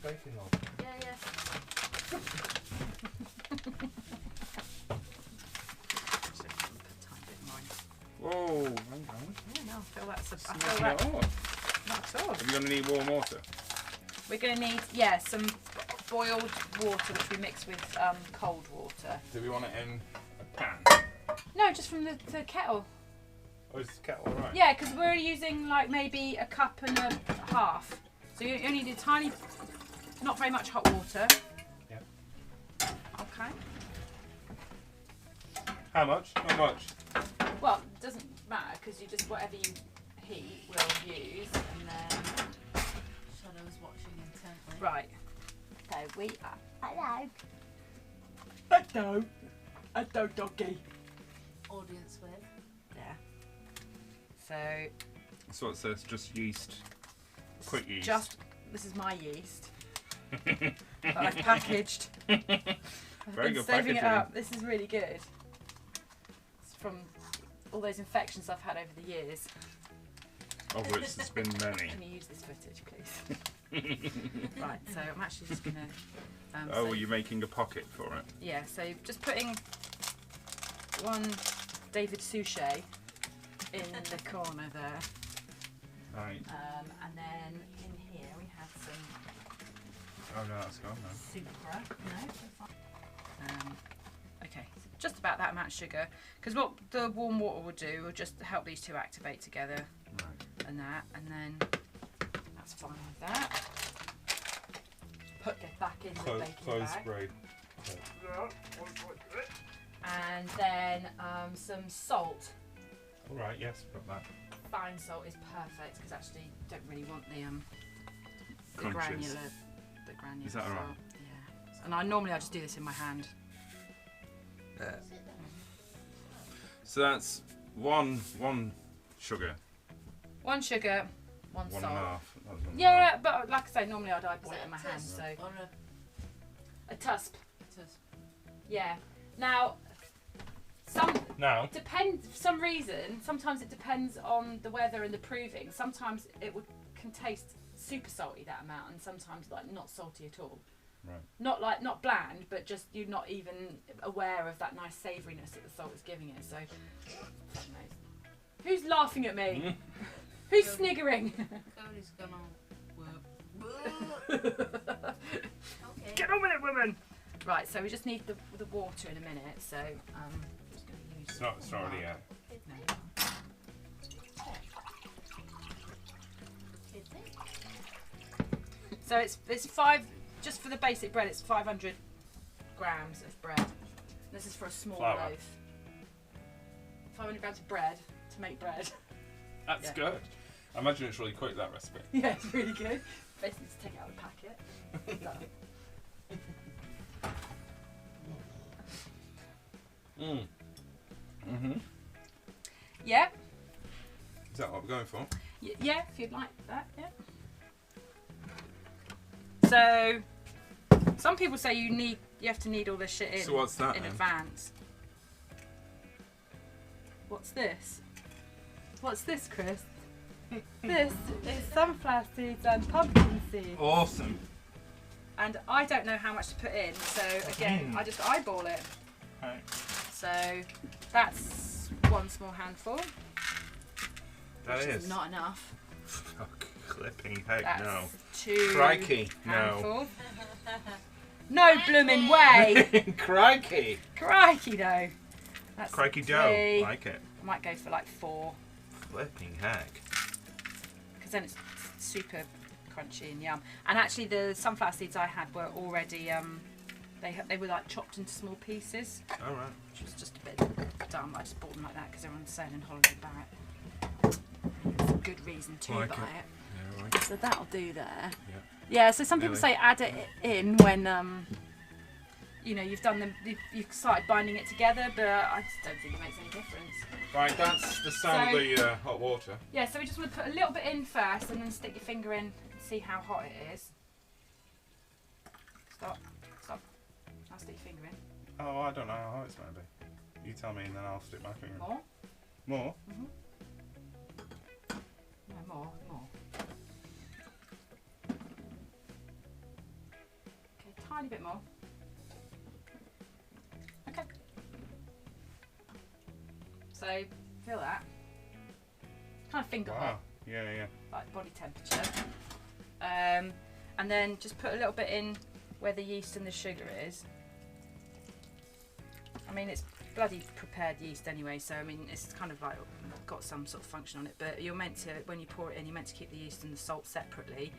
baking log. Yeah. Whoa, hang on. Yeah, no, I feel that's a... Not at all. Not at all. Are we going to need warm water? We're going to need, some boiled water, which we mix with cold water. Do we want it in a pan? No, just from the kettle. Oh, is the kettle alright? Yeah, because we're using like maybe a cup and a half. So you only need a tiny, not very much hot water. Yeah. Okay. How much? How much? Well, it doesn't matter because you just, whatever you heat, we'll use. And then... Shadow's watching intently. Right. So we are... Hello. Hello, doggy. Audience with. There. So... So it says just yeast. Quick yeast. Just... This is my yeast. That I've packaged. Very I've good been saving it packaging. up. This is really good. It's from all those infections I've had over the years. Of which there's been many. Can you use this footage, please? Right, so I'm actually just going to... Oh, were you making a pocket for it? Yeah, so just putting one David Suchet in the corner there. Right. And then in here we have some Oh no, that's gone now. Supra. No. Okay, so just about that amount of sugar. Because what the warm water will do will just help these two activate together. Right. And that, and then that's fine with that. Put it back in the baking Close bag. spray. And then some salt. All right. Yes, put that. Fine salt is perfect because actually you don't really want the Crunches. granular Is that salt. alright? Yeah. And I normally just do this in my hand. So that's one sugar. One sugar, one One salt. and a half. That was one and a Yeah, half. but like I say, normally I'd eyeball it in my hand. So Or a tusp. a tusp. Yeah. Now, Now. depends for some reason. Sometimes it depends on the weather and the proving. Sometimes it can taste super salty that amount, and sometimes like not salty at all. Right. Not bland, but just you're not even aware of that nice savouriness that the salt is giving it. So, fuck knows. Who's laughing at me? Who's sniggering? Cody's gone on work. Okay. Get on with it, woman! Right, so we just need the water in a minute. So, I'm just going to use. It's not ready yet. No. So it's 5, just for the basic bread, it's 500 grams of bread. This is for a small Flour. loaf. 500 grams of bread to make bread. That's Yeah. good. I imagine it's really quick, that recipe. Yeah, it's really good. Basically, just take it out of the packet. Done. Yeah, Is that what we're going for? yeah, if you'd like that, yeah. So, some people say you have to knead all this shit in. So what's that in then? advance. What's this? What's this, Chris? This is sunflower seeds and pumpkin seeds. Awesome. And I don't know how much to put in, so again, I just eyeball it. Right. So that's one small handful. That which is. not enough. Fuck, clipping heck That's no. 2 Crikey, no. handfuls. No blooming way. Crikey. Crikey though. That's Crikey 3. dough. Like it. I might go for like 4. Flipping heck. Because then it's super crunchy and yum. And actually the sunflower seeds I had were already, they were like chopped into small pieces. Alright. Which was just a bit dumb. I just bought them like that because everyone's saying in holiday buy it. It's a good reason to Like buy it. it. Yeah, right. So that'll do there. Yeah. Yeah, so some people Really? say add it in when you know you've started binding it together, but I just don't think it makes any difference. Right, that's the sound So- of the hot water. Yeah, so we just want to put a little bit in first and then stick your finger in and see how hot it is. Stop. I'll stick your finger in. Oh, I don't know how hot it's going to be. You tell me and then I'll stick my finger in. More? More? No, more. tiny bit more. Okay. So feel that. Kind of finger hot. Wow. Yeah, yeah. Like body temperature. And then just put a little bit in where the yeast and the sugar is. I mean, it's bloody prepared yeast anyway, so I mean, it's kind of like got some sort of function on it, but you're meant to, when you pour it in, you're meant to keep the yeast and the salt separately.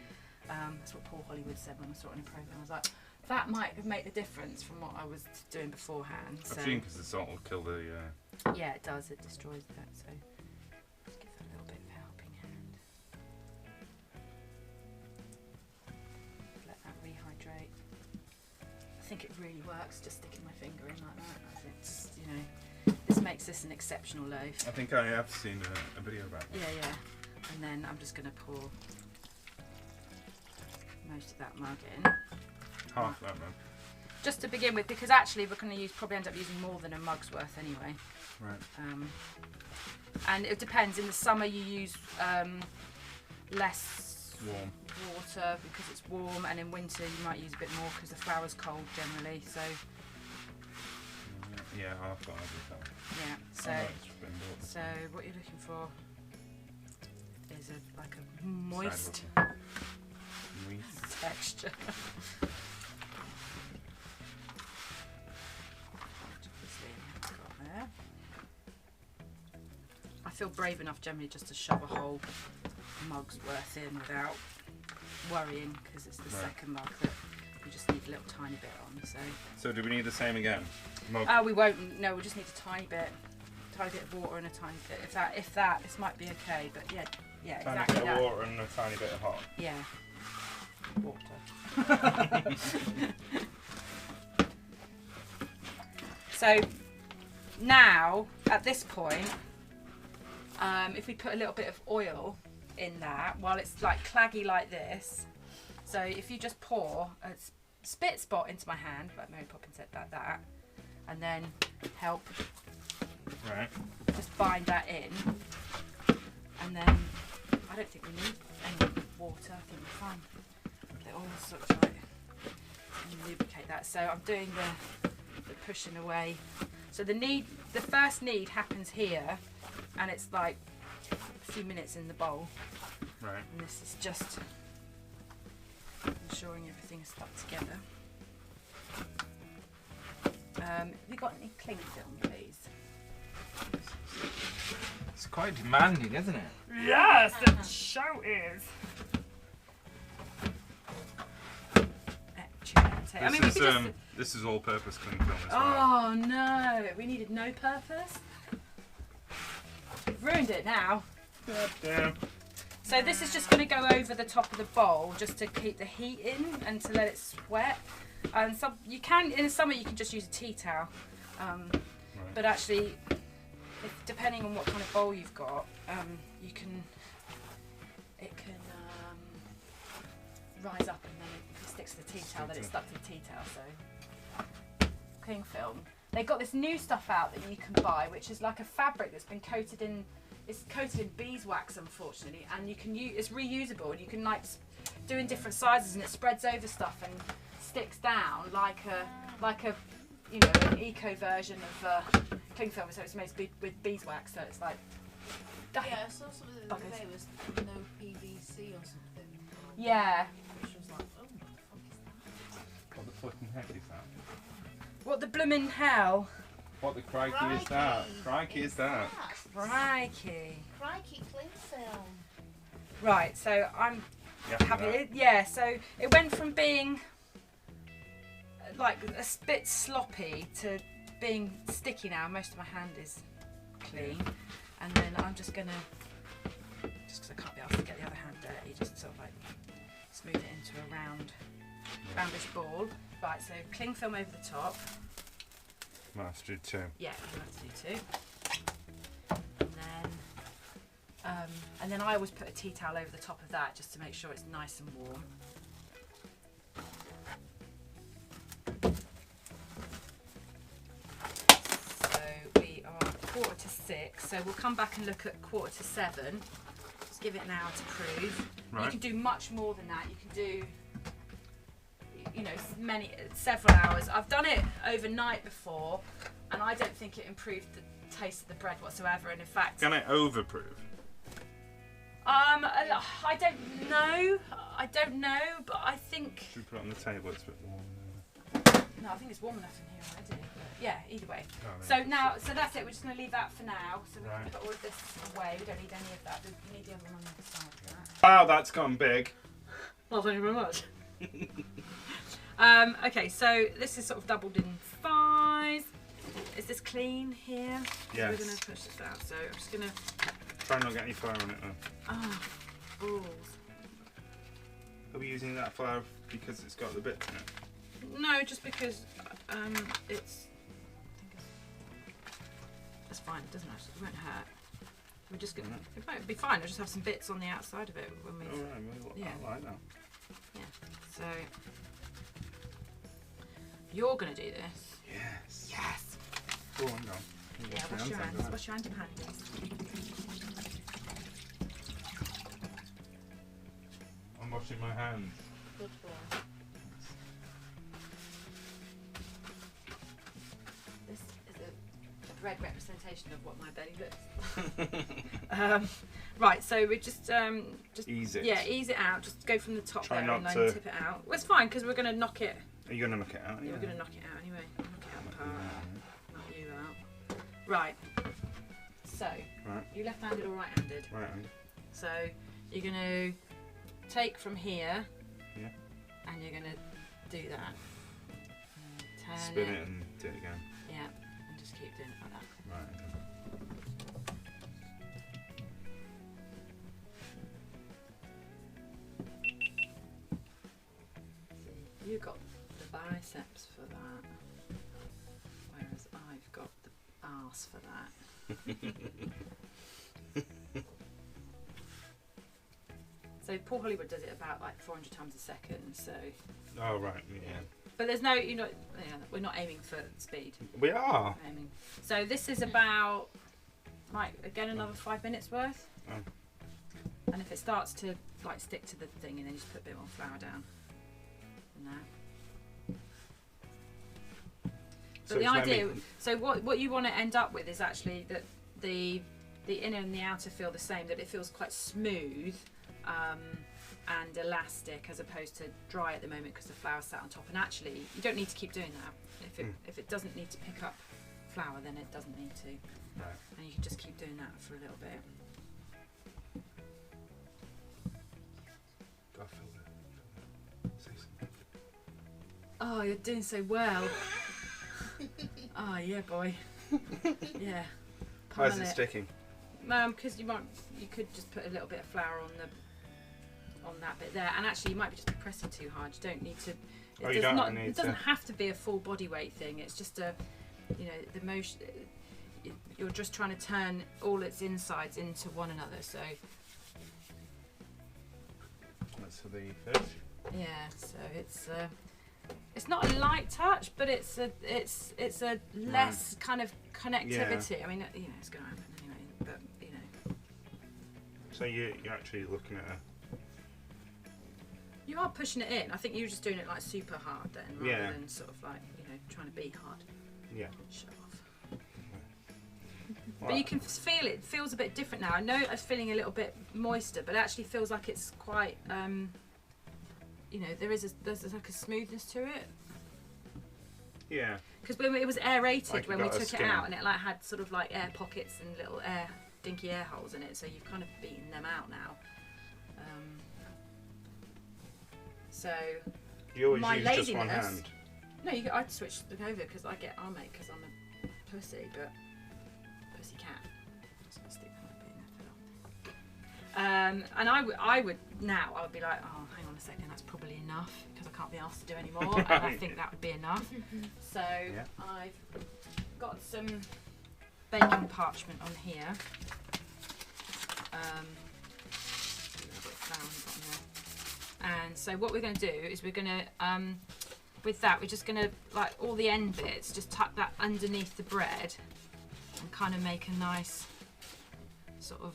That's what Paul Hollywood said when I saw it in a programme. I was like, that might make the difference from what I was doing beforehand. So. I think because the salt will kill the... Yeah, it does. It destroys that, so just give that a little bit of a helping hand. Let that rehydrate. I think it really works just sticking my finger in like that. I think it's, you know, this makes this an exceptional loaf. I think I have seen a video about that. Yeah, yeah. And then I'm just going to pour most of that mug in. Half that mug. Just to begin with, because actually we're going to probably end up using more than a mug's worth anyway. Right. And it depends. In the summer you use less Warm. water because it's warm, and in winter you might use a bit more because the flour's cold generally. So Yeah, half that every time. yeah. So I know it's been bought. so what you're looking for is like a moist Moist. texture. I feel brave enough generally just to shove a whole mug's worth in without worrying, because it's the second mug that we just need a little tiny bit on. So do we need the same again? Mug. We won't. No, we'll just need a tiny bit of water and a tiny bit. If that, this might be okay. But yeah, Tiny exactly bit that. of water and a tiny bit of hot. Yeah, water. So now at this point, if we put a little bit of oil in that while it's like claggy like this, so if you just pour a spit spot into my hand, like Mary Poppins said about that, and then help just bind that in, and then I don't think we need any water. I think we're fine. It all sort of like lubricate that. So I'm doing the pushing away. So the first knead happens here, and it's like a few minutes in the bowl. Right. And this is just ensuring everything is stuck together. Have you got any cling film, please? It's quite demanding, isn't it? Yes, the show is. I mean, This is all-purpose cling film as well. Oh no, we needed no purpose. We've ruined it now. Damn. So this is just going to go over the top of the bowl just to keep the heat in and to let it sweat. And you can, in the summer, you can just use a tea towel. But actually, depending on what kind of bowl you've got, it can rise up, and then if it sticks to the tea towel, then it's stuck to the tea towel. So cling film. They've got this new stuff out that you can buy, which is like a fabric that's been coated in. It's coated in beeswax, unfortunately, and you can use. It's reusable, and you can like do in different sizes, and it spreads over stuff and sticks down like a an eco version of cling film. So it's made with beeswax, so it's like. Yeah, I saw something the other day was no PVC or something. Yeah. Which was like, oh, what the fuck is that? What the fucking heck is that? What the bloomin' hell? What the crikey is that? Crikey is that? Crikey. Crikey cling film. Right, so I'm Yeah. happy. Yeah, so it went from being like a bit sloppy to being sticky now. Most of my hand is clean. And then I'm just gonna, just because I can't be asked to get the other hand dirty, just sort of like smooth it into a roundish ball. Right, so cling film over the top. Might have to do two. Yeah, you have to do two. And then I always put a tea towel over the top of that just to make sure it's nice and warm. So we are 5:45, so we'll come back and look at 6:45. Just give it an hour to prove. Right. You can do much more than that. You can do, you know, several hours. I've done it overnight before, and I don't think it improved the taste of the bread whatsoever. And in fact, Can it overproof? I don't know. I don't know, but I think. Should we put it on the table? It's a bit warm. No, I think it's warm enough in here already. But yeah, either way. Oh, So now, so that's it. We're just going to leave that for now. So we Right. can put all of this away. We don't need any of that. We need the other one on the other side for that. Wow, that's gone big. Well, thank you very much. Okay, so this is sort of doubled in size. Is this clean here? Yes. We're going to push this out. So I'm just going to. Try not to get any flour on it though. Oh, balls. Are we using that flour because it's got the bits in it? No, just because it's. That's fine. It doesn't actually. It won't hurt. We're just gonna. It won't be fine. We'll just have some bits on the outside of it when we. All right, well, Yeah. I like that. Yeah. So you're gonna do this. Yes. Yes. Oh, hang on. Yeah. Wash your hands. Wash your hands and hands. I'm washing my hands. Good one. This is a red representation of what my belly looks. Right. So we just Ease it. yeah, ease it out. Just go from the top Try there not and then to- tip it out. Well, it's fine because we're gonna knock it. Are you going to knock it out? Yeah, we're gonna knock it out anyway. Knock it out apart. Yeah. Knock you out. Right. So, Right. you left-handed or right-handed? Right hand. So you're gonna take from here. Yeah. And you're gonna do that. Turn Spin it and do it again. Yeah. And just keep doing it like that. Right. You got the biceps for that, whereas I've got the arse for that. So Paul Hollywood does it about like 400 times a second. So, Oh, right. Yeah. but there's no, we're not aiming for speed. We are. We're aiming. So this is about, like, again another 5 minutes worth. Oh. And if it starts to like stick to the thing, and then you just put a bit more flour down. No. So But the it's like idea, making- so what you want to end up with is actually that the inner and the outer feel the same, that it feels quite smooth and elastic as opposed to dry at the moment because the flour's sat on top. And actually, you don't need to keep doing that. If it doesn't need to pick up flour, then it doesn't need to. Right. And you can just keep doing that for a little bit. Go fill it. Say something. Oh, you're doing so well. Oh, yeah, boy. Yeah. Why is Pummel it sticking? Because you could just put a little bit of flour on that bit there, and actually you might be just pressing too hard. You don't need to. It doesn't have to be a full body weight thing. It's just the motion. You're just trying to turn all its insides into one another. So That's for the fish. yeah. So it's not a light touch, but it's a less kind of connectivity. Yeah. I mean, it's going to happen anyway, but So you're actually looking at you are pushing it in. I think you're just doing it like super hard then, rather Yeah. than sort of like trying to be hard. Yeah. Show off. Well, But you can feel it. It feels a bit different now. I know it's feeling a little bit moister, but it actually feels like it's quite. There's like a smoothness to it. Yeah. Because when it was aerated, Like you when we got a took it skin. out, and it like had sort of like air pockets and little dinky air holes in it, so you've kind of beaten them out now. So You always my use just one laziness- hand. no, I'd switch them over because I get armate because I'm a pussy, but pussy cat. Just gonna stick that bit in there for and I would now. I would be like, oh, hang on a second, that's probably enough because I can't be asked to do any more, and I think that would be enough. So Yeah. I've got some baking parchment on here. A bit of flour on the bottom there. And so what we're going to do is we're going to, with that, we're just going to, like all the end bits, just tuck that underneath the bread and kind of make a nice sort of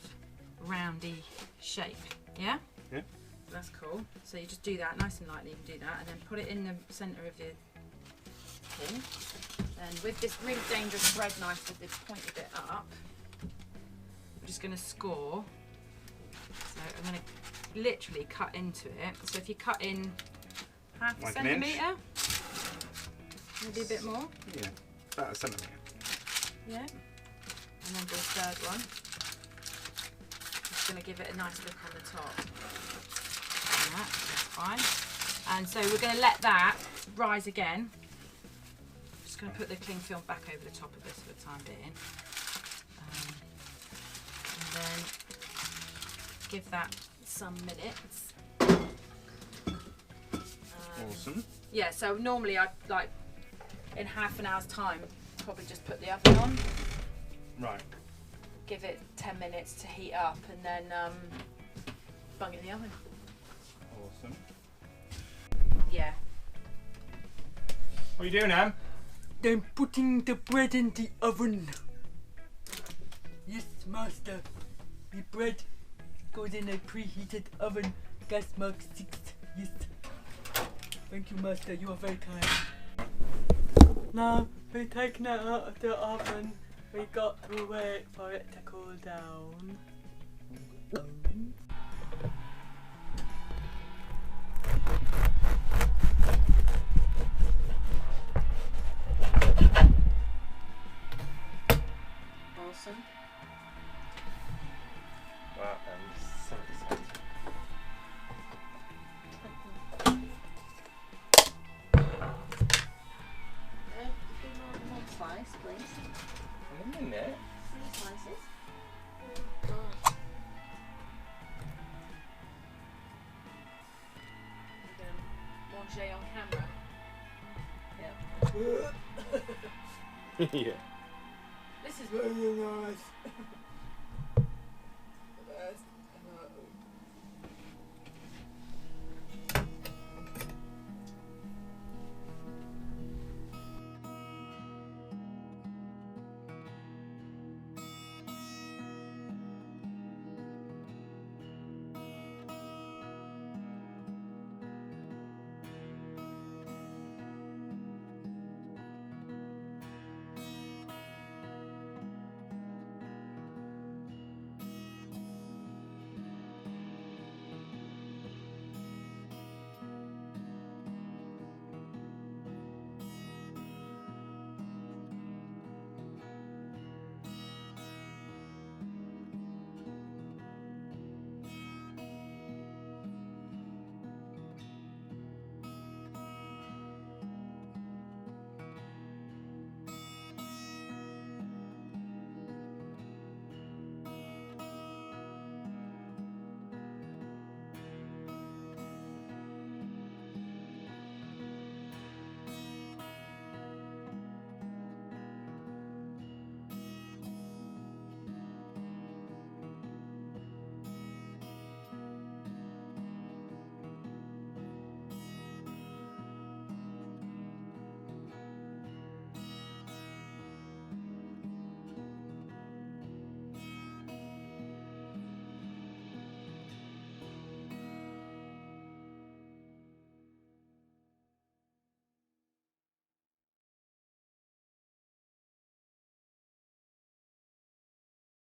roundy shape. Yeah? Yeah. that's cool. So you just do that nice and lightly. You can do that, and then put it in the centre of your thing. Then with this really dangerous bread knife with the pointy bit up, I'm just going to score. So I'm going to literally cut into it. So if you cut in half a centimetre, maybe a bit more. Yeah, about a centimetre. Yeah. And then do a third one. Just going to give it a nice look on the top. That's fine. And so we're going to let that rise again. Just going to put the cling film back over the top of this for the time being. And then give that some minutes. Awesome. Yeah, so normally I'd like in half an hour's time probably just put the oven on. Right. Give it 10 minutes to heat up and then bung it in the oven. Awesome. Yeah. What are you doing, Em? I'm putting the bread in the oven. Yes, master. The bread goes in a preheated oven. Gas mark 6. Yes. Thank you, master. You are very kind. Now we're taking it out of the oven. We got to wait for it to cool down. Awesome. Well, I'm so excited. One slice, please. In a minute. 3 slices. Manger on camera. Yeah. This is really nice.